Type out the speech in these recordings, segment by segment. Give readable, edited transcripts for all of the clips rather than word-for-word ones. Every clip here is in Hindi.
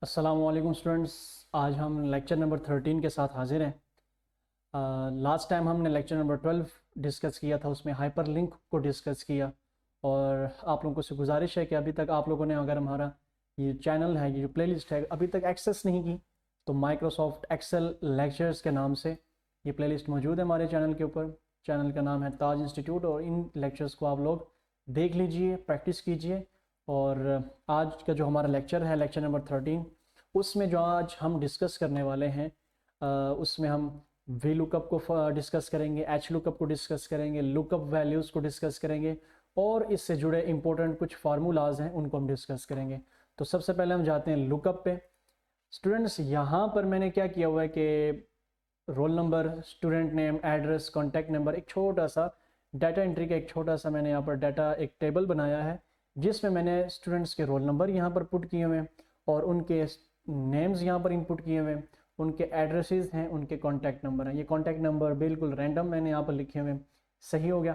अस्सलामुअलैकुम स्टूडेंट्स। आज हम लेक्चर नंबर 13 के साथ हाजिर हैं। लास्ट टाइम हमने लेक्चर नंबर 12 डिस्कस किया था, उसमें हाइपर लिंक को डिस्कस किया। और आप लोगों से गुजारिश है कि अभी तक आप लोगों ने अगर हमारा ये चैनल है, ये जो प्लेलिस्ट है, अभी तक एक्सेस नहीं की तो माइक्रोसॉफ्ट एक्सेल लेक्चर्स के नाम से ये प्लेलिस्ट मौजूद है हमारे चैनल के ऊपर। चैनल का नाम है ताज इंस्टीट्यूट और इन लेक्चर्स को आप लोग देख लीजिए, प्रैक्टिस कीजिए। और आज का जो हमारा लेक्चर है, लेक्चर नंबर 13, उसमें जो आज हम डिस्कस करने वाले हैं उसमें हम वी लुकअप को डिस्कस करेंगे, एच लुकअप को डिस्कस करेंगे, लुकअप वैल्यूज़ को डिस्कस करेंगे और इससे जुड़े इंपॉर्टेंट कुछ फार्मूलाज हैं उनको हम डिस्कस करेंगे। तो सबसे पहले हम जाते हैं लुकअप पे। स्टूडेंट्स, यहाँ पर मैंने क्या किया हुआ है कि roll number, student name, address, contact number, एक छोटा सा डाटा एंट्री का एक छोटा सा मैंने यहाँ पर डाटा एक टेबल बनाया है जिसमें मैंने स्टूडेंट्स के रोल नंबर यहाँ पर पुट किए हुए हैं और उनके नेम्स यहाँ पर इनपुट किए हुए हैं, उनके एड्रेसेस हैं, उनके कॉन्टैक्ट नंबर हैं। ये कॉन्टैक्ट नंबर बिल्कुल रैंडम मैंने यहाँ पर लिखे हुए हैं। सही हो गया।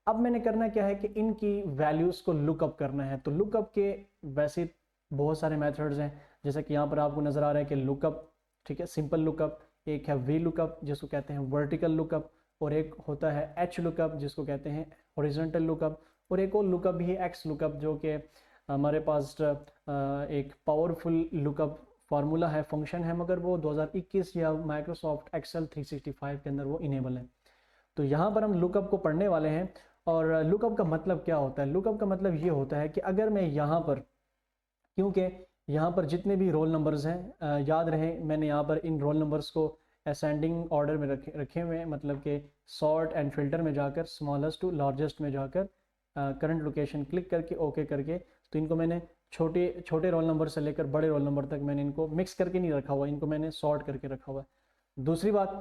अब मैंने करना क्या है कि इनकी वैल्यूज़ को लुकअप करना है। तो लुकअप के वैसे बहुत सारे मेथड्स हैं, जैसे कि यहाँ पर आपको नज़र आ रहा है कि लुकअप, ठीक है, सिंपल लुकअप, एक है वी लुकअप जिसको कहते हैं वर्टिकल लुकअप, और एक होता है एच लुकअप जिसको कहते हैं हॉरिजॉन्टल लुकअप, और एक और लुकअप भी है एक्स लुकअप जो कि हमारे पास एक पावरफुल लुकअप फार्मूला है, फंक्शन है, मगर वो 2021 या माइक्रोसॉफ्ट एक्सेल 365 के अंदर वो इनेबल है। तो यहाँ पर हम लुकअप को पढ़ने वाले हैं। और लुकअप का मतलब क्या होता है? लुकअप का मतलब ये होता है कि अगर मैं यहाँ पर, क्योंकि यहाँ पर जितने भी रोल नंबर्स हैं, याद रहे मैंने यहाँ पर इन रोल नंबर्स को असेंडिंग ऑर्डर में रखे हुए हैं, मतलब कि सॉर्ट एंड फिल्टर में जाकर स्मॉलेस्ट टू लार्जेस्ट में जाकर करंट लोकेशन क्लिक करके ओके करके, तो इनको मैंने छोटे छोटे रोल नंबर से लेकर बड़े रोल नंबर तक मैंने इनको मिक्स करके नहीं रखा हुआ, इनको मैंने सॉर्ट करके रखा हुआ है। दूसरी बात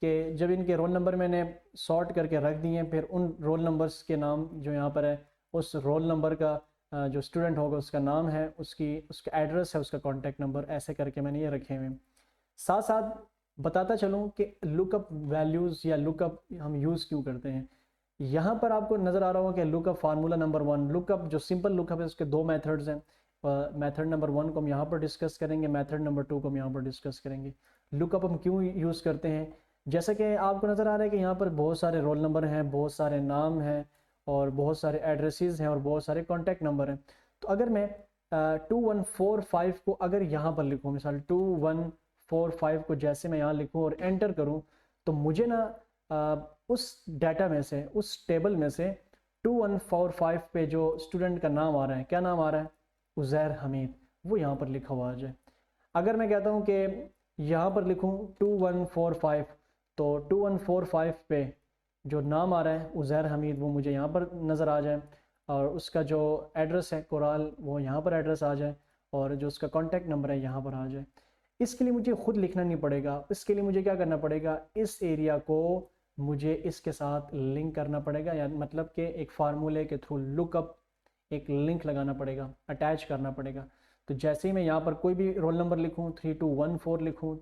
कि जब इनके रोल नंबर मैंने सॉर्ट करके रख दिए, फिर उन रोल नंबर्स के नाम जो यहाँ पर है, उस रोल नंबर का जो स्टूडेंट होगा उसका नाम है, उसका एड्रेस है, उसका कॉन्टैक्ट नंबर, ऐसे करके मैंने ये रखे हुए हैं। साथ साथ बताता चलूँ कि लुकअप वैल्यूज़ या लुकअप हम यूज़ क्यों करते हैं। यहाँ पर आपको नज़र आ रहा होगा कि लुकअप फार्मूला नंबर 1, लुकअप जो सिंपल लुकअप है उसके दो मेथड्स हैं। मेथड नंबर 1 को हम यहाँ पर डिस्कस करेंगे, मेथड नंबर 2 को हम यहाँ पर डिस्कस करेंगे। लुकअप हम क्यों यूज़ करते हैं? जैसे कि आपको नज़र आ रहा है कि यहाँ पर बहुत सारे रोल नंबर हैं, बहुत सारे नाम हैं और बहुत सारे एड्रेसेस हैं और बहुत सारे कॉन्टैक्ट नंबर हैं। तो अगर मैं 2145 को अगर यहाँ पर लिखूँ, मिसाल 2145 को जैसे मैं यहाँ लिखूँ और एंटर करूँ, तो मुझे ना उस डाटा में से, उस टेबल में से 2145 पे जो स्टूडेंट का नाम आ रहा है, क्या नाम आ रहा है? उज़ैर हमीद, वो यहाँ पर लिखा हुआ आ जाए। अगर मैं कहता हूँ कि यहाँ पर लिखूँ 2145, तो 2145 पे जो नाम आ रहा है उज़ैर हमीद वो मुझे यहाँ पर नज़र आ जाए, और उसका जो एड्रेस है कोराल वो यहाँ पर एड्रेस आ जाए, और जो उसका कॉन्टैक्ट नंबर है यहाँ पर आ जाए। इसके लिए मुझे खुद लिखना नहीं पड़ेगा, इसके लिए मुझे क्या करना पड़ेगा, इस एरिया को मुझे इसके साथ लिंक करना पड़ेगा, या मतलब कि एक फार्मूले के थ्रू लुकअप एक लिंक लगाना पड़ेगा, अटैच करना पड़ेगा। तो जैसे ही मैं यहाँ पर कोई भी रोल नंबर लिखूँ, 3214 लिखूँ,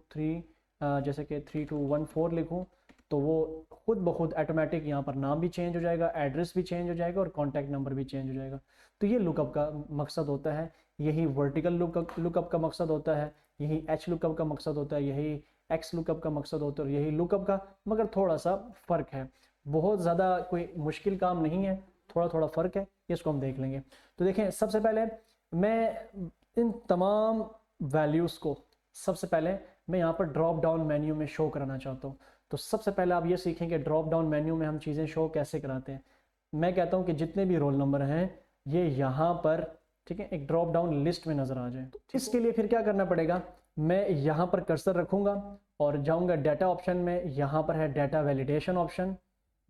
जैसे कि 3214 लिखूँ, तो वो खुद ब खुद ऑटोमेटिक यहाँ पर नाम भी चेंज हो जाएगा, एड्रेस भी चेंज हो जाएगा और कॉन्टैक्ट नंबर भी चेंज हो जाएगा। तो ये लुकअप का मकसद होता है, यही वर्टिकल लुकअप का मकसद होता है, यही एच लुकअप का मकसद होता है, यही एक्स लुकअप का मकसद होता है, और यही लुकअप का, मगर थोड़ा सा फ़र्क है। बहुत ज़्यादा कोई मुश्किल काम नहीं है, थोड़ा थोड़ा फ़र्क है, इसको हम देख लेंगे। तो देखें, सबसे पहले मैं इन तमाम वैल्यूज़ को, सबसे पहले मैं यहाँ पर ड्रॉप डाउन मेन्यू में शो कराना चाहता हूँ। तो सबसे पहले आप ये सीखें कि ड्रॉप डाउन मेन्यू में हम चीज़ें शो कैसे कराते हैं। मैं कहता हूँ कि जितने भी रोल नंबर हैं ये यहाँ पर, ठीक है, एक ड्रॉप डाउन लिस्ट में नज़र आ जाए। तो इसके लिए फिर क्या करना पड़ेगा, मैं यहाँ पर कर्सर रखूँगा और जाऊँगा डाटा ऑप्शन में, यहाँ पर है data validation option.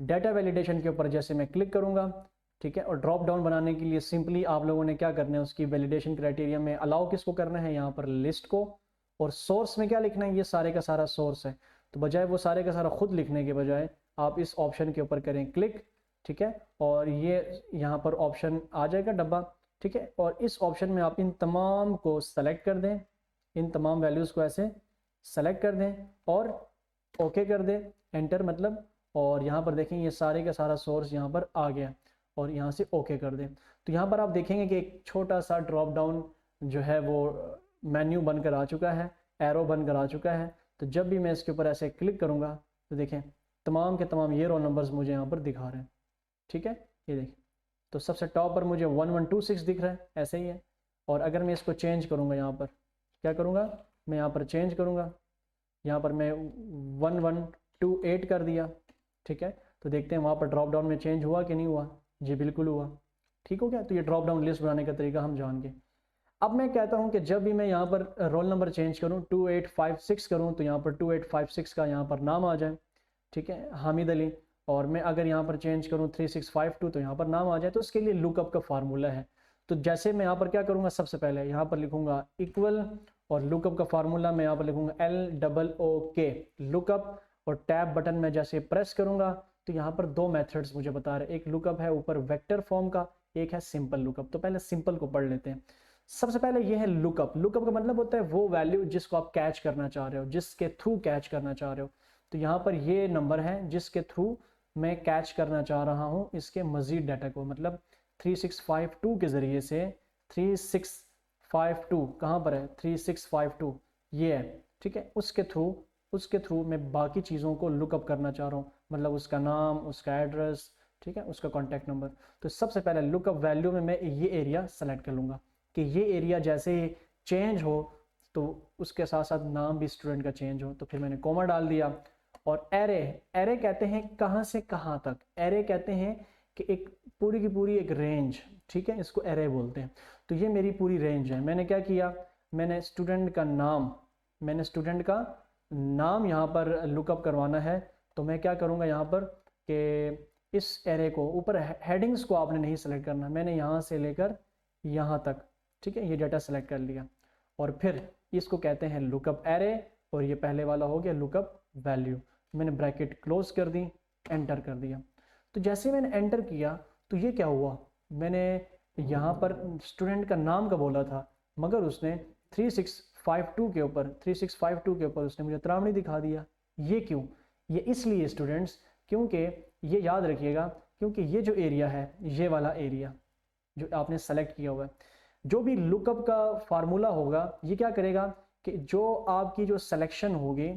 Data validation के ऊपर जैसे मैं क्लिक करूँगा, ठीक है, और ड्रॉप डाउन बनाने के लिए सिंपली आप लोगों ने क्या करना है, उसकी वैलिडेशन क्राइटेरिया में अलाउ किसको करना है, यहाँ पर लिस्ट को, और सोर्स में क्या लिखना है, ये सारे का सारा सोर्स है। तो बजाय वो सारे का सारा खुद लिखने के बजाय आप इस ऑप्शन के ऊपर करें क्लिक, ठीक है, और ये यहाँ पर ऑप्शन आ जाएगा डब्बा, ठीक है, और इस ऑप्शन में आप इन तमाम को सेलेक्ट कर दें, इन तमाम वैल्यूज़ को ऐसे सेलेक्ट कर दें और ओके कर दें, एंटर मतलब, और यहाँ पर देखें ये सारे का सारा सोर्स यहाँ पर आ गया, और यहाँ से ओके कर दें। तो यहाँ पर आप देखेंगे कि एक छोटा सा ड्रॉप डाउन जो है वो मेन्यू बनकर आ चुका है, एरो बनकर आ चुका है। तो जब भी मैं इसके ऊपर ऐसे क्लिक करूँगा तो देखें तमाम के तमाम ये रोल नंबर्स मुझे यहाँ पर दिखा रहे हैं। ठीक है, ये देखिए, तो सबसे टॉप पर मुझे 1126 दिख रहा है, ऐसे ही है। और अगर मैं इसको चेंज करूँगा, यहाँ पर क्या करूँगा, मैं यहाँ पर चेंज करूँगा, यहाँ पर मैं 1128 कर दिया। ठीक है, तो देखते हैं वहाँ पर ड्रॉप डाउन में चेंज हुआ कि नहीं हुआ। जी बिल्कुल हुआ। ठीक हो गया। तो ये ड्रॉप डाउन लिस्ट बनाने का तरीका हम जान गए। अब मैं कहता हूँ कि जब भी मैं यहाँ पर रोल नंबर चेंज करूँ 2856 करूँ तो यहाँ पर 2856 का यहाँ पर नाम आ जाए। ठीक है, हामिद अली। और मैं अगर यहाँ पर चेंज करूँ 3652 तो यहाँ पर नाम आ जाए। तो इसके लिए लुकअप का फार्मूला है। तो जैसे मैं यहाँ पर क्या करूँगा, सबसे पहले यहाँ पर लिखूँगा इक्वल, और लुकअप का फार्मूला मैं यहाँ पर लिखूँगा LOOK लुकअप, और टैब बटन में जैसे प्रेस करूँगा तो यहाँ पर दो मेथड्स मुझे बता रहे हैं। एक लुकअप है ऊपर वेक्टर फॉर्म का, एक है सिंपल लुकअप। तो पहले सिंपल को पढ़ लेते हैं। सबसे पहले ये है लुकअप। लुकअप का मतलब होता है वो वैल्यू जिसको आप कैच करना चाह रहे हो, जिसके थ्रू कैच करना चाह रहे हो। तो यहाँ पर ये नंबर है जिसके थ्रू मैं कैच करना चाह रहा हूँ इसके मजीद डाटा को, मतलब 3652 के ज़रिए से 3652 कहाँ पर है, 3652 ये है। ठीक है, उसके थ्रू मैं बाकी चीज़ों को लुकअप करना चाह रहा हूँ, मतलब उसका नाम, उसका एड्रेस, ठीक है, उसका कॉन्टैक्ट नंबर। तो सबसे पहले लुकअप वैल्यू में मैं ये एरिया सेलेक्ट कर लूँगा कि ये एरिया जैसे ही चेंज हो तो उसके साथ साथ नाम भी स्टूडेंट का चेंज हो। तो फिर मैंने कॉमा डाल दिया। और एरे कहते हैं कहाँ से कहाँ तक। एरे कहते हैं कि एक पूरी की पूरी एक रेंज, ठीक है, इसको एरे बोलते हैं। तो ये मेरी पूरी रेंज है। मैंने क्या किया, मैंने स्टूडेंट का नाम यहाँ पर लुकअप करवाना है। तो मैं क्या करूँगा यहाँ पर कि इस एरे को ऊपर हेडिंग्स को आपने नहीं सेलेक्ट करना, मैंने यहाँ से लेकर यहाँ तक, ठीक है, ये डाटा सेलेक्ट कर लिया। और फिर इसको कहते हैं लुकअप एरे, और ये पहले वाला हो गया लुकअप वैल्यू। मैंने ब्रैकेट क्लोज कर दी, एंटर कर दिया। तो जैसे मैंने एंटर किया तो ये क्या हुआ, मैंने यहाँ पर स्टूडेंट का नाम का बोला था मगर उसने 3652 के ऊपर उसने मुझे त्रावणी दिखा दिया। ये क्यों, ये इसलिए स्टूडेंट्स, क्योंकि ये याद रखिएगा, क्योंकि ये जो एरिया है, ये वाला एरिया जो आपने सेलेक्ट किया हुआ है, जो भी लुकअप का फार्मूला होगा ये क्या करेगा कि जो आपकी जो सिलेक्शन होगी,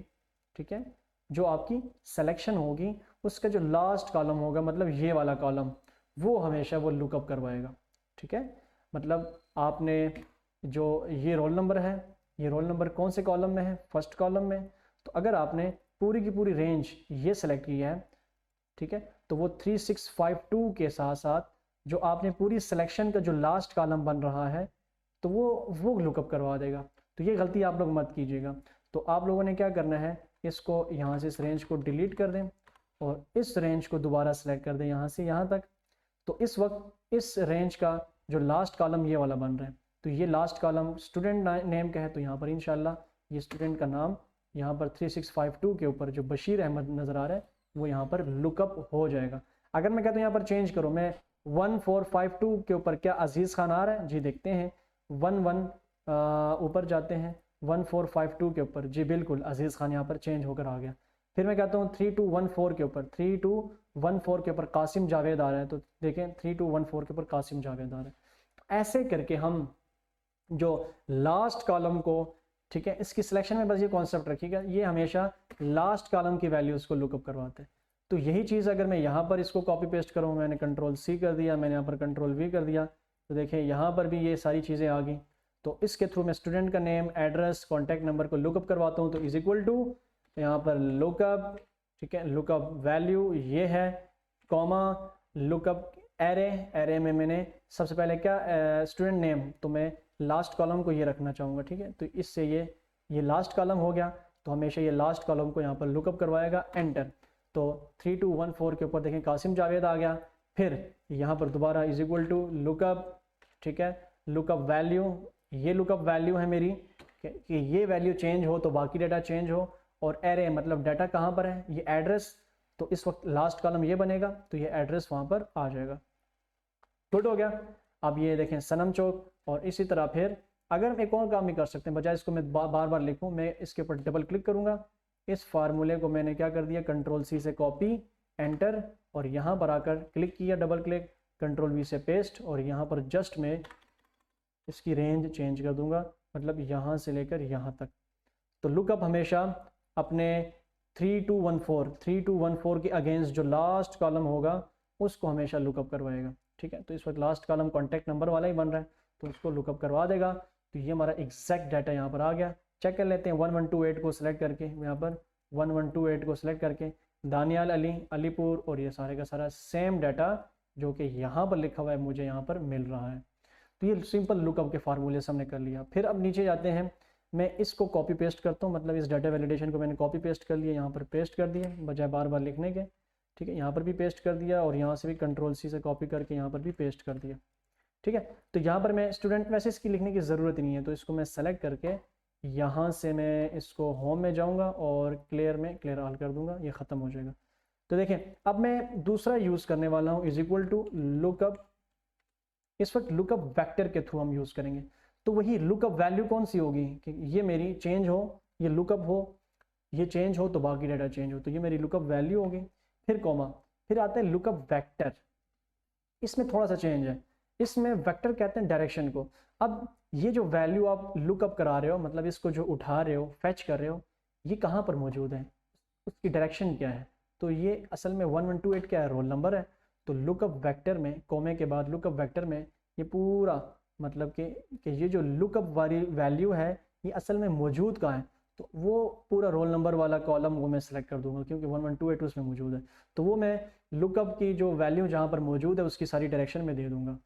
ठीक है, जो आपकी सिलेक्शन होगी उसका जो लास्ट कॉलम होगा, मतलब ये वाला कॉलम, वो हमेशा वो लुकअप करवाएगा। ठीक है, मतलब आपने जो ये रोल नंबर है, ये रोल नंबर कौन से कॉलम में है, फर्स्ट कॉलम में। तो अगर आपने पूरी की पूरी रेंज ये सेलेक्ट की है, ठीक है, तो वो 3652 के साथ साथ जो आपने पूरी सिलेक्शन का जो लास्ट कॉलम बन रहा है तो वो लुकअप करवा देगा। तो ये गलती आप लोग मत कीजिएगा। तो आप लोगों ने क्या करना है, इसको यहाँ से इस रेंज को डिलीट कर दें और इस रेंज को दोबारा सेलेक्ट कर दें यहाँ से यहाँ तक। तो इस वक्त इस रेंज का जो लास्ट कॉलम ये वाला बन रहा है, तो ये लास्ट कॉलम स्टूडेंट नेम का है। तो यहाँ पर इंशाल्लाह ये स्टूडेंट का नाम यहाँ पर 3652 के ऊपर जो बशीर अहमद नज़र आ रहा है वो यहाँ पर लुकअप हो जाएगा। अगर मैं कहता हूँ यहाँ पर चेंज करो, मैं 1452 के ऊपर क्या अजीज़ खान आ रहा है, जी देखते हैं 11 ऊपर जाते हैं 1452 के ऊपर, जी बिल्कुल अजीज़ खान यहाँ पर चेंज होकर आ गया। फिर मैं कहता हूँ 3214 के ऊपर, 3214 के ऊपर कासिम जावेद आ रहा है। तो देखें 3214 के ऊपर कासिम जावेद आ रहा है। तो ऐसे करके हम जो लास्ट कॉलम को, ठीक है, इसकी सिलेक्शन में बस ये कॉन्सेप्ट रखिएगा, ये हमेशा लास्ट कॉलम की वैल्यूज़ को लुकअप करवाते हैं। तो यही चीज़ अगर मैं यहाँ पर इसको कॉपी पेस्ट करूँ, मैंने कंट्रोल-C कर दिया, मैंने यहाँ पर कंट्रोल-V कर दिया, तो देखें यहाँ पर भी ये सारी चीज़ें आ गई। तो इसके थ्रू मैं स्टूडेंट का नेम, एड्रेस, कॉन्टैक्ट नंबर को लुकअप करवाता हूँ। तो इज इक्वल टू यहाँ पर लुकअप, ठीक है, लुकअप वैल्यू ये है, कॉमा लुकअप एरे। एरे में मैंने सबसे पहले क्या स्टूडेंट नेम, तो मैं लास्ट कॉलम को ये रखना चाहूँगा। ठीक है, तो इससे ये लास्ट कॉलम हो गया। तो हमेशा ये लास्ट कॉलम को यहाँ पर लुकअप करवाएगा, एंटर। तो 3214 के ऊपर देखें कासिम जावेद आ गया। फिर यहाँ पर दोबारा इज इक्वल टू लुकअप, ठीक है, लुकअप वैल्यू, ये लुकअप वैल्यू है मेरी कि ये वैल्यू चेंज हो तो बाकी डाटा चेंज हो। और एरे मतलब डाटा कहाँ पर है, ये एड्रेस, तो इस वक्त लास्ट कॉलम ये बनेगा, तो ये एड्रेस वहाँ पर आ जाएगा। गुड हो गया। अब ये देखें सनम चौक। और इसी तरह फिर अगर हम एक और काम भी कर सकते हैं, बजाय इसको मैं बार बार लिखूँ, मैं इसके ऊपर डबल क्लिक करूँगा, इस फार्मूले को मैंने क्या कर दिया, कंट्रोल-C से कॉपी, एंटर, और यहाँ पर आकर क्लिक किया, डबल क्लिक, कंट्रोल-V से पेस्ट, और यहाँ पर जस्ट मैं इसकी रेंज चेंज कर दूंगा मतलब यहाँ से लेकर यहाँ तक। तो लुकअप हमेशा अपने 3214 के अगेंस्ट जो लास्ट कॉलम होगा उसको हमेशा लुकअप करवाएगा। ठीक है, तो इस वक्त लास्ट कॉलम कॉन्टैक्ट नंबर वाला ही बन रहा है तो उसको लुकअप करवा देगा। तो ये हमारा एग्जैक्ट डाटा यहाँ पर आ गया। चेक कर लेते हैं 1128 को सिलेक्ट करके, यहाँ पर 1128 को सिलेक्ट करके दानियाल अली अलीपुर, और ये सारे का सारा सेम डाटा जो कि यहाँ पर लिखा हुआ है मुझे यहाँ पर मिल रहा है। तो ये सिंपल लुकअप के फार्मूले से हमने कर लिया। फिर अब नीचे जाते हैं, मैं इसको कॉपी पेस्ट करता हूँ, मतलब इस डाटा वैलिडेशन को मैंने कॉपी पेस्ट कर लिया, यहाँ पर पेस्ट कर दिया बजाय बार बार लिखने के। ठीक है, यहाँ पर भी पेस्ट कर दिया और यहाँ से भी कंट्रोल-C से कॉपी करके यहाँ पर भी पेस्ट कर दिया। ठीक है, तो यहाँ पर मैं स्टूडेंट, वैसे इसकी लिखने की ज़रूरत ही नहीं है, तो इसको मैं सेलेक्ट करके यहाँ से मैं इसको होम में जाऊँगा और क्लियर में क्लियर ऑल कर दूँगा, ये ख़त्म हो जाएगा। तो देखें, अब मैं दूसरा यूज़ करने वाला हूँ, इज इक्वल टू लुकअप। इस वक्त लुकअप वेक्टर के थ्रू हम यूज़ करेंगे। तो वही लुकअप वैल्यू कौन सी होगी कि ये मेरी चेंज हो, ये लुकअप हो, ये चेंज हो तो बाकी डाटा चेंज हो, तो ये मेरी लुकअप वैल्यू होगी। फिर कॉमा, फिर आता है लुकअप वेक्टर। इसमें थोड़ा सा चेंज है, इसमें वेक्टर कहते हैं डायरेक्शन को। अब ये जो वैल्यू आप लुकअप करा रहे हो, मतलब इसको जो उठा रहे हो, फैच कर रहे हो, ये कहाँ पर मौजूद है, उसकी डायरेक्शन क्या है। तो ये असल में 1128 क्या है, रोल नंबर है। तो लुकअप वेक्टर में, कोमे के बाद लुकअप वेक्टर में ये पूरा मतलब कि ये जो लुकअप वाली वैल्यू है ये असल में मौजूद कहाँ है, तो वो पूरा रोल नंबर वाला कॉलम वो मैं सेलेक्ट कर दूंगा क्योंकि 1128 उसमें मौजूद है। तो वो मैं लुकअप की जो वैल्यू जहाँ पर मौजूद है उसकी सारी डायरेक्शन में दे दूंगा।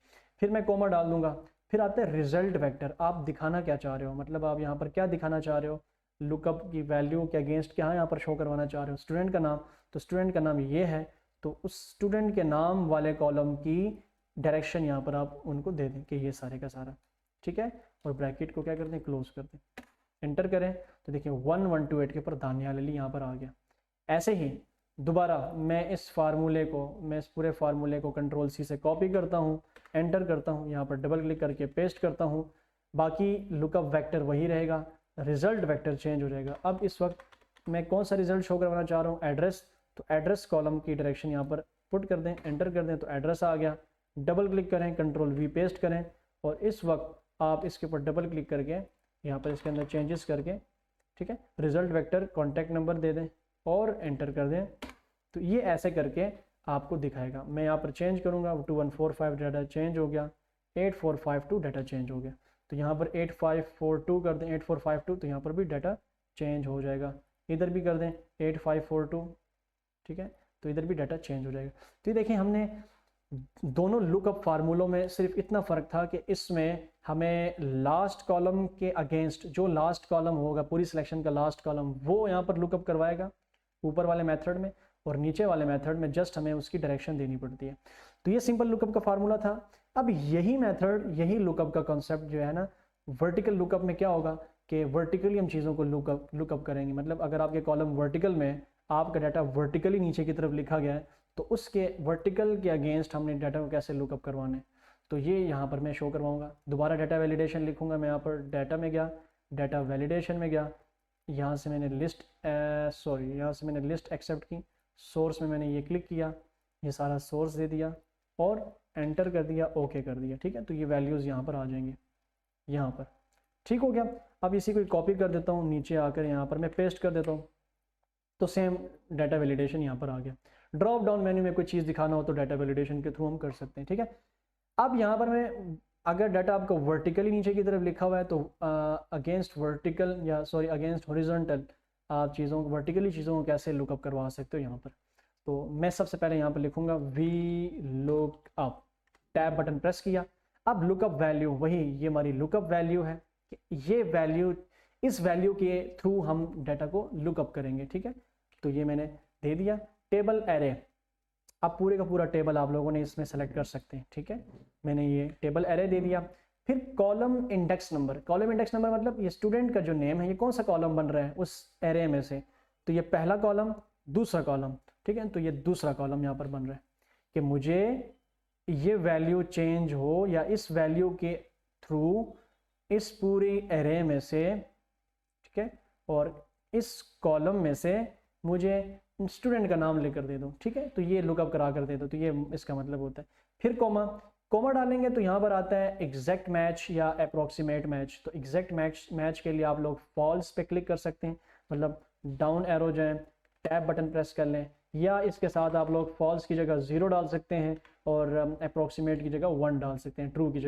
फिर मैं कोमा डाल दूंगा। फिर आता है रिजल्ट वेक्टर, आप दिखाना क्या चाह रहे हो, मतलब आप यहाँ पर क्या दिखाना चाह रहे हो, लुकअप की वैल्यू के अगेंस्ट क्या यहाँ पर शो करवाना चाह रहे हो, स्टूडेंट का नाम। तो स्टूडेंट का नाम ये है, तो उस स्टूडेंट के नाम वाले कॉलम की डायरेक्शन यहाँ पर आप उनको दे दें कि ये सारे का सारा। ठीक है, और ब्रैकेट को क्या करते हैं, क्लोज कर दें, एंटर करें। तो देखिए 1128 के ऊपर दानियाल अली यहाँ पर आ गया। ऐसे ही दोबारा मैं इस फार्मूले को, मैं इस पूरे फार्मूले को कंट्रोल-C से कॉपी करता हूँ, एंटर करता हूँ, यहाँ पर डबल क्लिक करके पेस्ट करता हूँ। बाकी लुकअप वेक्टर वही रहेगा, रिजल्ट वेक्टर चेंज हो जाएगा। अब इस वक्त मैं कौन सा रिजल्ट शो करवाना चाह रहा हूँ, एड्रेस। तो एड्रेस कॉलम की डायरेक्शन यहाँ पर पुट कर दें, एंटर कर दें, तो एड्रेस आ गया। डबल क्लिक करें, कंट्रोल-V पेस्ट करें, और इस वक्त आप इसके ऊपर डबल क्लिक करके यहाँ पर इसके अंदर चेंजेस करके, ठीक है, रिजल्ट वेक्टर कॉन्टैक्ट नंबर दे दें और एंटर कर दें। तो ये ऐसे करके आपको दिखाएगा। मैं यहाँ पर चेंज करूँगा, 2145 डाटा चेंज हो गया, 8452 डाटा चेंज हो गया। तो यहाँ पर 8542 कर दें, 8452, तो यहाँ पर भी डाटा चेंज हो जाएगा। इधर भी कर दें 8542, ठीक है, तो इधर भी डाटा चेंज हो जाएगा। तो ये देखें, हमने दोनों लुकअप फार्मूलों में सिर्फ इतना फ़र्क था कि इसमें हमें लास्ट कॉलम के अगेंस्ट जो लास्ट कॉलम होगा, पूरी सिलेक्शन का लास्ट कॉलम, वो यहाँ पर लुकअप करवाएगा ऊपर वाले मेथड में, और नीचे वाले मेथड में जस्ट हमें उसकी डायरेक्शन देनी पड़ती है। तो ये सिंपल लुकअप का फार्मूला था। अब यही मेथड, यही लुकअप का कॉन्सेप्ट जो है ना, वर्टिकल लुकअप में क्या होगा कि वर्टिकली हम चीज़ों को लुकअप करेंगे। मतलब अगर आपके कॉलम वर्टिकल में आपका डाटा वर्टिकली नीचे की तरफ लिखा गया है, तो उसके वर्टिकल के अगेंस्ट हमने डाटा को कैसे लुकअप करवाना है, तो ये यहाँ पर मैं शो करवाऊँगा। दोबारा डाटा वैलिडेशन लिखूँगा, मैं यहाँ पर डाटा में गया, डाटा वैलिडेशन में गया, यहाँ से मैंने लिस्ट एक्सेप्ट की, सोर्स में मैंने ये क्लिक किया, ये सारा सोर्स दे दिया और एंटर कर दिया, ओके कर दिया। ठीक है, तो ये वैल्यूज़ यहाँ पर आ जाएंगे, यहाँ पर। ठीक हो गया। अब इसी को कॉपी कर देता हूँ, नीचे आकर यहाँ पर मैं पेस्ट कर देता हूँ, तो सेम डाटा वैलिडेशन यहाँ पर आ गया। ड्रॉप डाउन मेन्यू में कोई चीज़ दिखाना हो तो डाटा वैलिडेशन के थ्रू हम कर सकते हैं। ठीक है, अब यहाँ पर मैं, अगर डाटा आपका वर्टिकली नीचे की तरफ लिखा हुआ है तो अगेंस्ट वर्टिकल या सॉरी अगेंस्ट हॉरिजॉन्टल आप चीज़ों को, वर्टिकली चीज़ों को कैसे लुकअप करवा सकते हो यहाँ पर। तो मैं सबसे पहले यहाँ पर लिखूँगा V look up, tab button press किया। अब लुकअप वैल्यू वही, ये हमारी लुकअप वैल्यू है कि ये वैल्यू, इस वैल्यू के थ्रू हम डाटा को लुकअप करेंगे। ठीक है, तो ये मैंने दे दिया। टेबल एरे, अब पूरे का पूरा टेबल आप लोगों ने इसमें सेलेक्ट कर सकते हैं। ठीक है, मैंने ये टेबल एरे दे दिया। फिर column index number, column index number मतलब ये स्टूडेंट का जो नेम है, ये कौन सा कॉलम बन रहा है उस एरे में से, तो ये पहला कॉलम, दूसरा कॉलम। ठीक है, तो ये दूसरा कॉलम यहाँ पर बन रहा है कि मुझे ये वैल्यू चेंज हो या इस वैल्यू के थ्रू इस पूरी एरे में से, ठीक है, और इस कॉलम में से मुझे स्टूडेंट का नाम लेकर दे दो। ठीक है, तो ये लुकअप करा कर दे दो, तो ये इसका मतलब होता है। फिर कॉमा, कोमा डालेंगे तो यहाँ पर आता है एग्जैक्ट मैच या अप्रोक्सीमेट मैच। तो एग्जैक्ट मैच के लिए आप लोग फॉल्स पे क्लिक कर सकते हैं, मतलब डाउन एरो जाएं, टैब बटन प्रेस कर लें, या इसके साथ आप लोग फॉल्स की जगह 0 डाल सकते हैं और अप्रोक्सीमेट की जगह 1 डाल सकते हैं, ट्रू की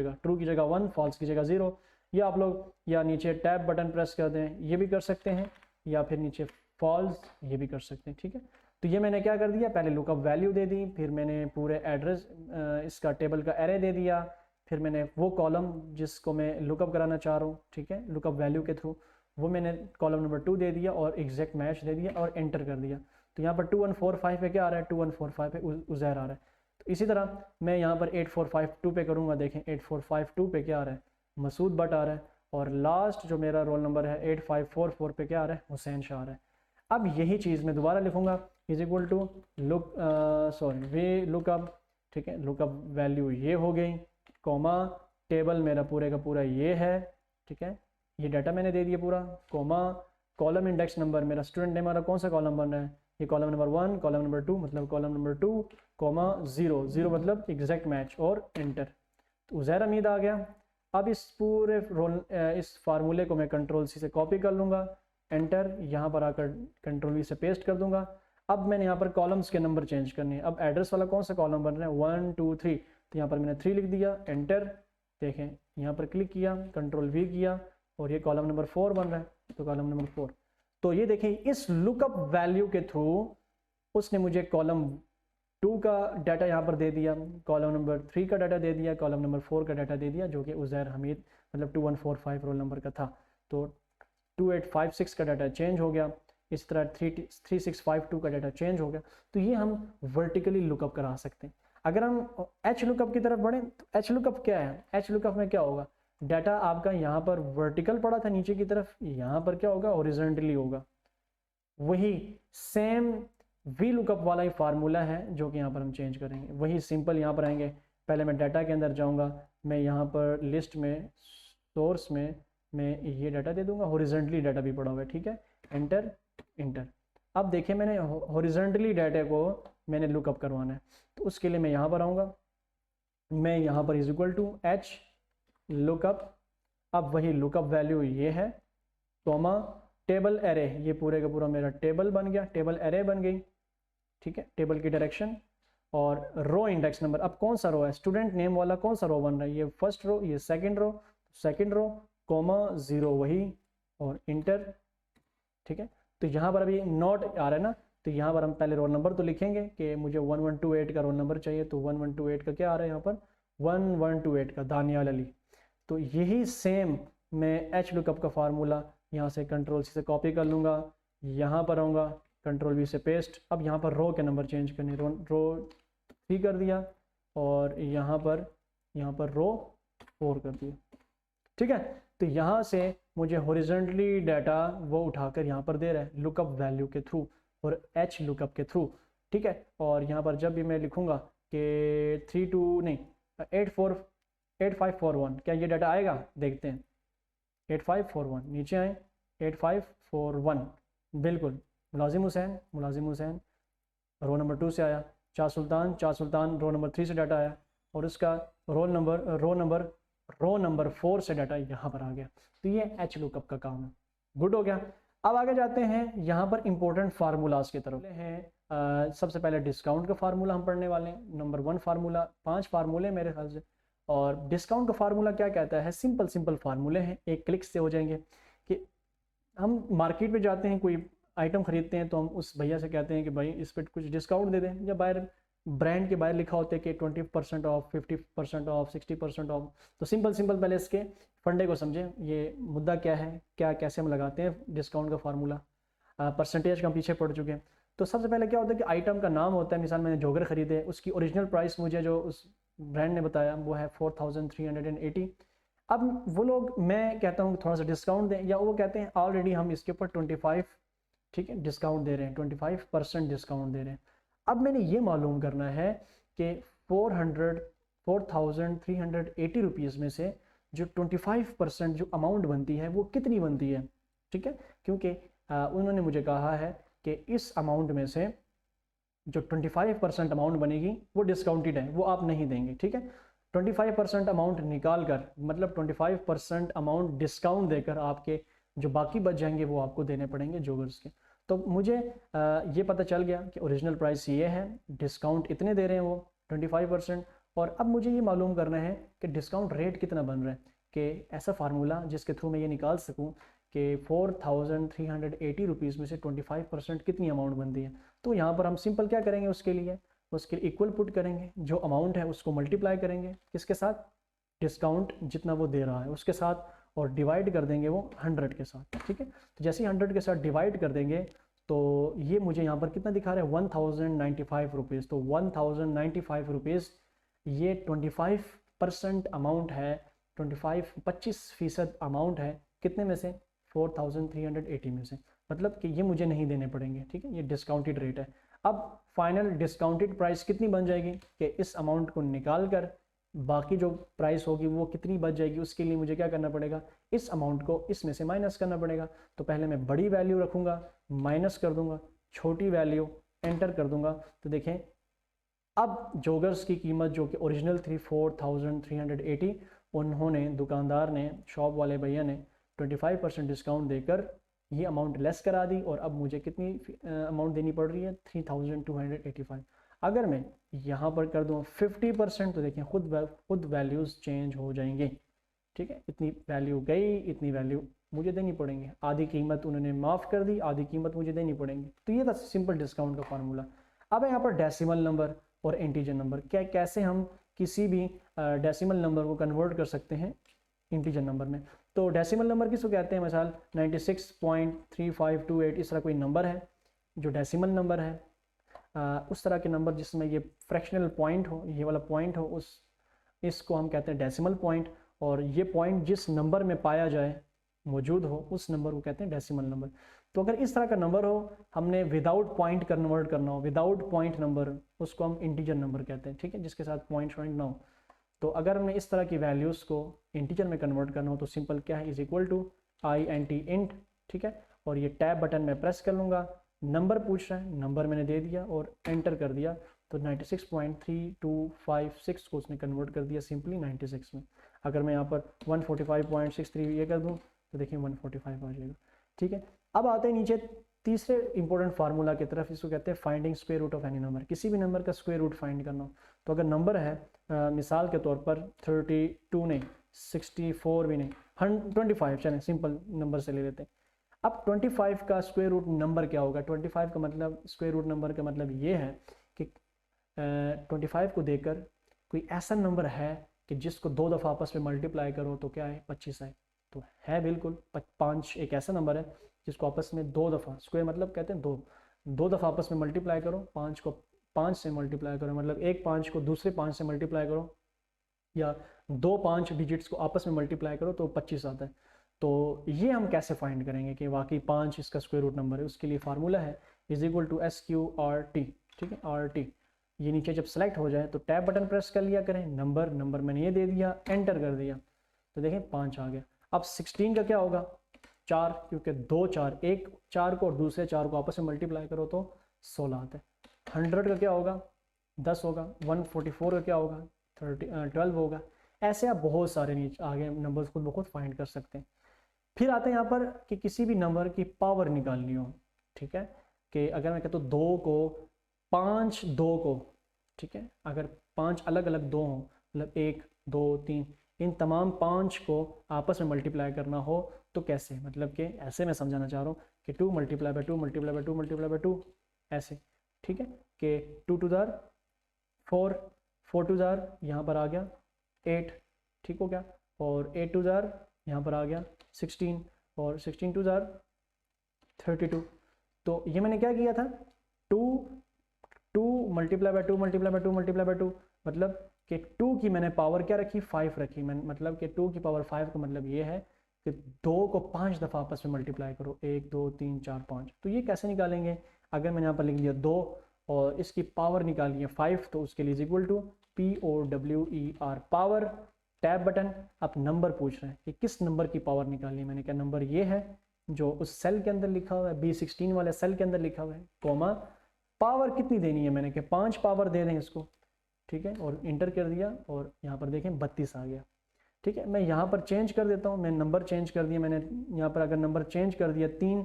जगह 1, फॉल्स की जगह 0। या आप लोग या नीचे टैब बटन प्रेस कर दें, ये भी कर सकते हैं, या फिर नीचे फॉल्स ये भी कर सकते हैं, ठीक है। तो ये मैंने क्या कर दिया, पहले लुकअप वैल्यू दे दी, फिर मैंने पूरे एड्रेस इसका टेबल का एरे दे दिया, फिर मैंने वो कॉलम जिसको मैं लुकअप कराना चाह रहा हूँ, ठीक है, लुकअप वैल्यू के थ्रू, वो मैंने कॉलम नंबर 2 दे दिया और एग्जैक्ट मैच दे दिया और एंटर कर दिया। तो यहाँ पर 2145 पे क्या आ रहा है, 2145 पे उज़ैर आ रहा है। तो इसी तरह मैं यहाँ पर 8452 पे करूँगा, देखें 8452 पे क्या आ रहा है, मसूद भट्ट आ रहा है, और लास्ट जो मेरा रोल नंबर है 8544 पे क्या आ रहा है, हुसैन शाह आ रहा है। अब यही चीज़ मैं दोबारा लिखूँगा, इज इक्वल टू लुकअप, ठीक है, लुकअप वैल्यू ये हो गई, कॉमा टेबल मेरा पूरे का पूरा ये है, ठीक है, ये डाटा मैंने दे दिया पूरा, कॉमा कॉलम इंडेक्स नंबर, मेरा स्टूडेंट नेम हमारा कौन सा कॉलम बन रहा है, ये कॉलम नंबर 1, कॉलम नंबर 2 मतलब कॉलम नंबर 2, कॉमा 0 मतलब एग्जैक्ट मैच और एंटर। तो उज़ैर हमीद आ गया। अब इस पूरे इस फार्मूले को मैं कंट्रोल सी से कॉपी कर लूँगा, एंटर, यहाँ पर आकर कंट्रोल वी से पेस्ट कर दूंगा। अब मैंने यहाँ पर कॉलम्स के नंबर चेंज करने हैं। अब एड्रेस वाला कौन सा कॉलम बन रहा है, 1 2 3, तो यहाँ पर मैंने 3 लिख दिया, एंटर, देखें यहाँ पर क्लिक किया, कंट्रोल वी किया, और ये कॉलम नंबर 4 बन रहा है, तो कॉलम नंबर 4। तो ये देखें इस लुकअप वैल्यू के थ्रू उसने मुझे कॉलम 2 का डाटा यहाँ पर दे दिया, कॉलम नंबर 3 का डाटा दे दिया, कॉलम नंबर 4 का डाटा दे दिया, जो कि उज़ैर हमीद मतलब 2145 रोल नंबर का था। तो 2856 का डाटा चेंज हो गया, इस तरह 3652 का डाटा चेंज हो गया। तो ये हम वर्टिकली लुकअप करा सकते हैं। अगर हम एच लुकअप की तरफ बढ़ें तो एच लुकअप क्या है, एच लुकअप में क्या होगा, डाटा आपका यहाँ पर वर्टिकल पड़ा था नीचे की तरफ, यहाँ पर क्या होगा, हॉरिजॉन्टली होगा। वही सेम वी लुकअप वाला ही फार्मूला है जो कि यहाँ पर हम चेंज करेंगे, वही सिंपल यहाँ पर आएंगे। पहले मैं डाटा के अंदर जाऊँगा, मैं यहाँ पर लिस्ट में सोर्स में मैं ये डाटा दे दूंगा, हॉरिजॉन्टली डाटा भी पड़ा हुआ है, ठीक है, एंटर इंटर। अब देखिए मैंने हॉरिजॉन्टली डाटा को मैंने लुकअप करवाना है, तो उसके लिए मैं यहाँ पर आऊँगा, मैं यहाँ पर is equal to H lookup, अब वही लुकअप वैल्यू ये है, कॉमा टेबल एरे, ये पूरे का पूरा मेरा टेबल बन गया, टेबल एरे बन गई, ठीक है, टेबल की डायरेक्शन, और रो इंडेक्स नंबर। अब कौन सा रो है, स्टूडेंट नेम वाला कौन सा रो बन रहा है, ये फर्स्ट रो, ये सेकंड रो, कॉमा 0 वही, और इंटर, ठीक है। तो यहाँ पर अभी नॉट आ रहा है ना, तो यहाँ पर हम पहले रोल नंबर तो लिखेंगे कि मुझे 1128 का रोल नंबर चाहिए, तो 1128 का क्या आ रहा है यहाँ पर, 1128 का दानियाल अली। तो यही सेम मैं एच लुकअप का फार्मूला यहाँ से कंट्रोल सी से कॉपी कर लूँगा, यहाँ पर आऊँगा, कंट्रोल वी से पेस्ट। अब यहाँ पर रो के नंबर चेंज करने, रो 3 कर दिया, और यहाँ पर रो 4 कर दिया, ठीक है। तो यहाँ से मुझे हॉरिजॉन्टली डाटा वो उठाकर यहाँ पर दे रहा है लुकअप वैल्यू के थ्रू और एच लुकअप के थ्रू, ठीक है। और यहाँ पर जब भी मैं लिखूँगा कि 8541, क्या ये डाटा आएगा, देखते हैं, 8541 नीचे आए, 8541 बिल्कुल, मुलाजिम हुसैन रोल नंबर 2 से आया, चार सुल्तान रोल नंबर 3 से डाटा आया, और उसका रो नंबर 4 से डाटा यहाँ पर आ गया। तो ये एच लुकअप का काम है, गुड हो गया। अब आगे जाते हैं यहाँ पर इंपॉर्टेंट फार्मूलाज की तरफ हैं। सबसे पहले डिस्काउंट का फार्मूला हम पढ़ने वाले हैं, नंबर 1 फार्मूला, 5 फार्मूले मेरे ख्याल से। और डिस्काउंट का फार्मूला क्या कहता है, सिंपल फार्मूले हैं, एक क्लिक से हो जाएंगे। कि हम मार्केट में जाते हैं, कोई आइटम खरीदते हैं, तो हम उस भैया से कहते हैं कि भाई इस पर कुछ डिस्काउंट दे दें, या बाहर ब्रांड के बाहर लिखा होता है कि 20% ऑफ, 50% ऑफ, 60% ऑफ। तो सिंपल पहले इसके फंडे को समझें, ये मुद्दा क्या है, क्या कैसे हम लगाते हैं डिस्काउंट का फार्मूला, परसेंटेज का हम पीछे पड़ चुके हैं। तो सबसे पहले क्या होता है कि आइटम का नाम होता है, मिसाल मैंने जोगर ख़रीदे, उसकी ओरिजिनल प्राइस मुझे जो उस ब्रांड ने बताया वो है 4380। अब वो लोग, मैं कहता हूँ थोड़ा सा डिस्काउंट दें, या वो कहते हैं ऑलरेडी हम इसके ऊपर 25, ठीक है, डिस्काउंट दे रहे हैं, 25% डिस्काउंट दे रहे हैं। अब मैंने ये मालूम करना है कि 4380 रुपीज़ में से जो 25% जो अमाउंट बनती है वो कितनी बनती है, ठीक है, क्योंकि उन्होंने मुझे कहा है कि इस अमाउंट में से जो 25% अमाउंट बनेगी वो डिस्काउंटेड है, वो आप नहीं देंगे, ठीक है। 25% अमाउंट निकाल कर, मतलब 25% अमाउंट डिस्काउंट देकर आपके जो बाकी बच जाएंगे वो आपको देने पड़ेंगे जोगर्स के। तो मुझे ये पता चल गया कि ओरिजिनल प्राइस ये है, डिस्काउंट इतने दे रहे हैं वो 25%, और अब मुझे ये मालूम करना है कि डिस्काउंट रेट कितना बन रहा है, कि ऐसा फार्मूला जिसके थ्रू मैं ये निकाल सकूं कि 4380 रुपीज़ में से 25% कितनी अमाउंट बनती है। तो यहाँ पर हम सिंपल क्या करेंगे, उसके इक्वल पुट करेंगे, जो अमाउंट है उसको मल्टीप्लाई करेंगे किसके साथ, डिस्काउंट जितना वो दे रहा है उसके साथ, और डिवाइड कर देंगे वो 100 के साथ। ठीक है, तो जैसे ही 100 के साथ डिवाइड कर देंगे तो ये मुझे यहाँ पर कितना दिखा रहा है, 1095 रुपीज़। तो 1095 रुपीज़ ये 25% अमाउंट है, 25% अमाउंट है कितने में से, 4380 में से, मतलब कि ये मुझे नहीं देने पड़ेंगे। ठीक है, ये डिस्काउंटेड रेट है। अब फाइनल डिस्काउंटेड प्राइस कितनी बन जाएगी कि इस अमाउंट को निकाल कर बाकी जो प्राइस होगी वो कितनी बच जाएगी, उसके लिए मुझे क्या करना पड़ेगा, इस अमाउंट को इसमें से माइनस करना पड़ेगा। तो पहले मैं बड़ी वैल्यू रखूँगा, माइनस कर दूंगा, छोटी वैल्यू एंटर कर दूंगा। तो देखें अब जोगर्स की कीमत जो कि ओरिजिनल थी 4380, उन्होंने, दुकानदार ने, शॉप वाले भैया ने 25% डिस्काउंट देकर ये अमाउंट लेस करा दी, और अब मुझे कितनी अमाउंट देनी पड़ रही है, 3285। अगर मैं यहाँ पर कर दूँ 50%, तो देखें खुद वैल्यूज़ चेंज हो जाएंगे। ठीक है, इतनी वैल्यू गई, इतनी वैल्यू मुझे देनी पड़ेंगे, आधी कीमत उन्होंने माफ़ कर दी, आधी कीमत मुझे देनी पड़ेंगी। तो ये था सिंपल डिस्काउंट का फार्मूला। अब यहाँ पर डेसिमल नंबर और इंटीजर नंबर, कैसे हम किसी भी डेसिमल नंबर को कन्वर्ट कर सकते हैं इंटीजर नंबर में। तो डेसिमल नंबर किसको कहते हैं, मिसाल 96.3528 इस तरह कोई नंबर है जो डेसिमल नंबर है, उस तरह के नंबर जिसमें ये फ्रैक्शनल पॉइंट हो, ये वाला पॉइंट हो, इसको हम कहते हैं डेसिमल पॉइंट। और ये पॉइंट जिस नंबर में पाया जाए, मौजूद हो, उस नंबर को कहते हैं डेसिमल नंबर। तो अगर इस तरह का नंबर हो, हमने विदाउट पॉइंट कन्वर्ट करना हो, विदाउट पॉइंट नंबर, उसको हम इंटीजर नंबर कहते हैं। ठीक है, जिसके साथ पॉइंट ना हो। तो अगर हमने इस तरह की वैल्यूज़ को इंटीजर में कन्वर्ट करना हो तो सिंपल क्या है, is equal to INT int. ठीक है, और ये टैब बटन में प्रेस कर लूँगा, नंबर पूछ रहा है, नंबर मैंने दे दिया और एंटर कर दिया। तो 96.3256 को उसने कन्वर्ट कर दिया सिंपली 96 में। अगर मैं यहाँ पर 145.63 ये कर दूँ तो देखिए 145 आ जाएगा। ठीक है, अब आते हैं नीचे तीसरे इंपॉर्टेंट फार्मूला की तरफ, इसको कहते हैं finding square root of any number. किसी भी नंबर का स्क्वायर रूट फाइंड करना हो, तो अगर नंबर है मिसाल के तौर पर 32 नहीं, 64 भी नहीं, 25, चलें सिंपल नंबर से ले लेते हैं। अब 25 का स्क्वायर रूट नंबर क्या होगा, 25 का मतलब स्क्वायर रूट नंबर का मतलब ये है कि 25 को देकर कोई ऐसा नंबर है कि जिसको 2 दफ़ा आपस में मल्टीप्लाई करो तो क्या है, 25 है। तो है बिल्कुल 5 एक ऐसा नंबर है जिसको आपस में 2 दफ़ा, स्क्वायर मतलब कहते हैं 2 दफ़ा आपस में मल्टीप्लाई करो, 5 को 5 से मल्टीप्लाई करो, मतलब एक 5 को दूसरे 5 से मल्टीप्लाई करो, या 2 5 डिजिट्स को आपस में मल्टीप्लाई करो तो 25 आता है। तो ये हम कैसे फाइंड करेंगे कि वाकई 5 इसका स्क्वायर रूट नंबर है, उसके लिए फार्मूला है इज इक्वल टू SQRT। ठीक है, RT। ये नीचे जब सेलेक्ट हो जाए तो टैब बटन प्रेस कर लिया करें, नंबर मैंने ये दे दिया, एंटर कर दिया, तो देखें 5 आ गया। अब 16 का क्या होगा, 4, क्योंकि 2 4, एक 4 को और दूसरे 4 को आपस में मल्टीप्लाई करो तो 16 आता है। 100 का क्या होगा, 10 होगा। 144 का क्या होगा, 12 होगा। ऐसे आप बहुत सारे नीचे आगे नंबर्स खुद ब खुद फाइंड कर सकते हैं। फिर आते हैं यहाँ पर कि किसी भी नंबर की पावर निकालनी हो। ठीक है, कि अगर मैं कहता हूँ 2 को 5 2 को, ठीक है, अगर 5 अलग अलग 2 हों, मतलब 1 2 3, इन तमाम 5 को आपस में मल्टीप्लाई करना हो तो कैसे, मतलब कि ऐसे मैं समझाना चाह रहा हूँ कि 2 multiply by 2 multiply by 2 multiply by 2 ऐसे। ठीक है, कि 2 2 जार 4, 4 2 जार यहाँ पर आ गया 8, ठीक हो गया, और 8 2 जार यहाँ पर आ गया 16, और 16 2 जार 32। तो ये मैंने क्या किया था, 2 multiply by 2 multiply by 2 multiply by 2, मतलब कि 2 की मैंने पावर क्या रखी, 5 रखी। मैं मतलब कि 2 की पावर 5 का मतलब ये है कि 2 को 5 दफ़ा आपस में मल्टीप्लाई करो, 1 2 3 4 5। तो ये कैसे निकालेंगे, अगर मैंने यहाँ पर लिख दिया 2 और इसकी पावर निकाली है 5, तो उसके लिए equal to POWER power, tab button. अब नंबर पूछ रहे हैं कि किस नंबर की पावर निकालनी है, मैंने कहा नंबर ये है जो उस सेल के अंदर लिखा हुआ है, B16 वाले सेल के अंदर लिखा हुआ है, कॉमा पावर कितनी देनी है, मैंने कहा 5 पावर दे दें इसको, ठीक है, और इंटर कर दिया और यहाँ पर देखें 32 आ गया। ठीक है, मैं यहाँ पर चेंज कर देता हूँ, मैं नंबर चेंज कर दिया मैंने यहाँ पर, अगर नंबर चेंज कर दिया 3,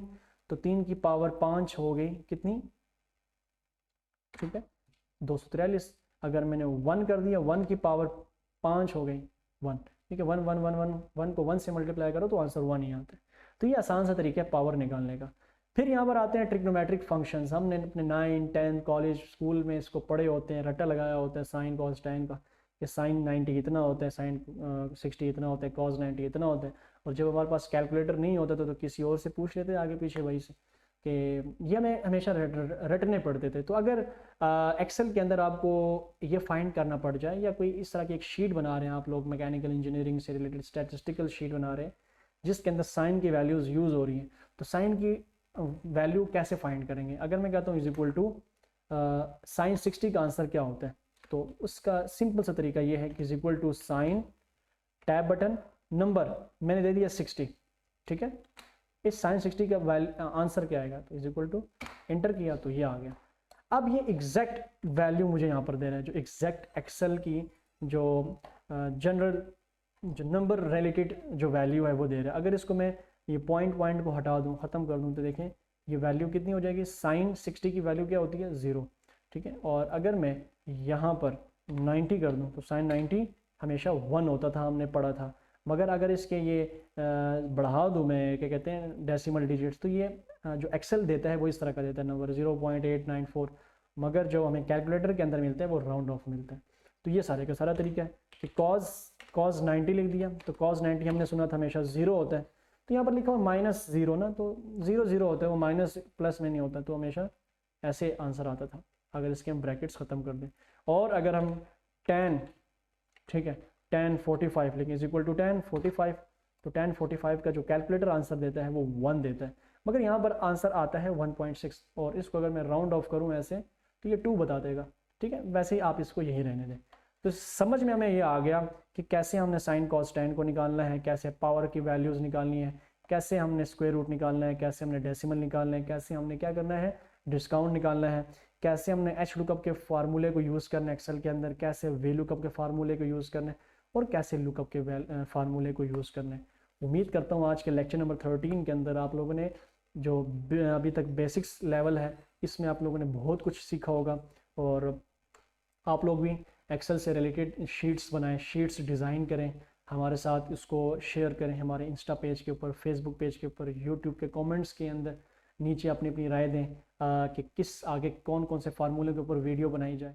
तो 3 की पावर 5 हो गई कितनी, ठीक है 243। अगर मैंने 1 कर दिया, 1 की पावर 5 हो गई 1, ठीक है 1 1 1 1 1 को 1 से मल्टीप्लाई करो तो आंसर 1 ही आता है। तो ये आसान सा तरीका है पावर निकालने का। फिर यहाँ पर आते हैं ट्रिग्नोमेट्रिक फंक्शंस। हमने अपने 9, 10 कॉलेज स्कूल में इसको पढ़े होते हैं, रट्टा लगाया होता है साइन कॉस टैन का, कि साइन 90 इतना होता है, साइन 60 इतना होता है, कॉस 90 इतना होता है। और जब हमारे पास कैलकुलेटर नहीं होता तो किसी और से पूछ लेते आगे पीछे भाई से, कि ये हमें हमेशा रटने पड़ते थे। तो अगर एक्सेल के अंदर आपको ये फाइंड करना पड़ जाए, या कोई इस तरह की एक शीट बना रहे हैं आप लोग, मैकेनिकल इंजीनियरिंग से रिलेटेड स्टैटिस्टिकल शीट बना रहे हैं जिसके अंदर साइन की वैल्यूज़ यूज़ हो रही हैं, तो साइन की वैल्यू कैसे फाइंड करेंगे? अगर मैं कहता हूँ इज इक्वल टू साइन 60 का आंसर क्या होता है, तो उसका सिंपल सा तरीका ये है कि is equal to sine tab button number मैंने दे दिया 60, ठीक है, इस साइन 60 का आंसर क्या आएगा, तो इज इक्वल टू एंटर किया तो ये आ गया। अब ये एग्जैक्ट वैल्यू मुझे यहाँ पर दे रहा है, जो एग्जैक्ट एक्सेल की जो जनरल जो नंबर रिलेटेड जो वैल्यू है वो दे रहा है। अगर इसको मैं ये पॉइंट को हटा दूँ, ख़त्म कर दूँ, तो देखें ये वैल्यू कितनी हो जाएगी, साइन 60 की वैल्यू क्या होती है 0, ठीक है। और अगर मैं यहाँ पर 90 कर दूँ तो साइन 90 हमेशा 1 होता था, हमने पढ़ा था। मगर अगर इसके ये बढ़ा दूँ मैं, क्या कहते हैं, डेसिमल डिजिट्स, तो ये जो एक्सेल देता है वो इस तरह का देता है नंबर 0.894, मगर जो हमें कैलकुलेटर के अंदर मिलता है वो राउंड ऑफ मिलता है। तो ये सारे का सारा तरीका है कि कॉस 90 लिख दिया, तो कॉस 90 हमने सुना था हमेशा 0 होता है, तो यहाँ पर लिखा हुआ -0 ना, तो 0 0 होता है, वो माइनस प्लस में नहीं होता, तो हमेशा ऐसे आंसर आता था अगर इसके हम ब्रैकेट्स ख़त्म कर दें। और अगर हम 10, ठीक है 10 45 लिखें इज इक्वल टू 10 45, तो 10 45 का जो कैलकुलेटर आंसर देता है वो 1 देता है, मगर यहाँ पर आंसर आता है 1.6, और इसको अगर मैं राउंड ऑफ करूँ ऐसे तो ये 2 बता देगा, ठीक है। वैसे ही आप इसको यही रहने दें। तो समझ में हमें ये आ गया कि कैसे हमने साइन कॉस टैन को निकालना है, कैसे पावर की वैल्यूज़ निकालनी है, कैसे हमने स्क्वायर रूट निकालना है, कैसे हमने डेसिमल निकालना है, कैसे हमने क्या करना है, डिस्काउंट निकालना है, कैसे हमने एच लुकअप के फार्मूले को यूज़ करना है एक्सेल के अंदर, कैसे वे लुकअप के फार्मूले को यूज़ करना है, और कैसे लुकअप के फार्मूले को यूज़ करना है। उम्मीद करता हूँ आज के लेक्चर नंबर 13 के अंदर आप लोगों ने जो अभी तक बेसिक्स लेवल है इसमें आप लोगों ने बहुत कुछ सीखा होगा, और आप लोग भी एक्सेल से रिलेटेड शीट्स बनाएं, शीट्स डिज़ाइन करें, हमारे साथ इसको शेयर करें हमारे इंस्टा पेज के ऊपर, फेसबुक पेज के ऊपर, यूट्यूब के कमेंट्स के अंदर नीचे अपनी अपनी राय दें कि किस आगे कौन कौन से फार्मूले के ऊपर वीडियो बनाई जाए।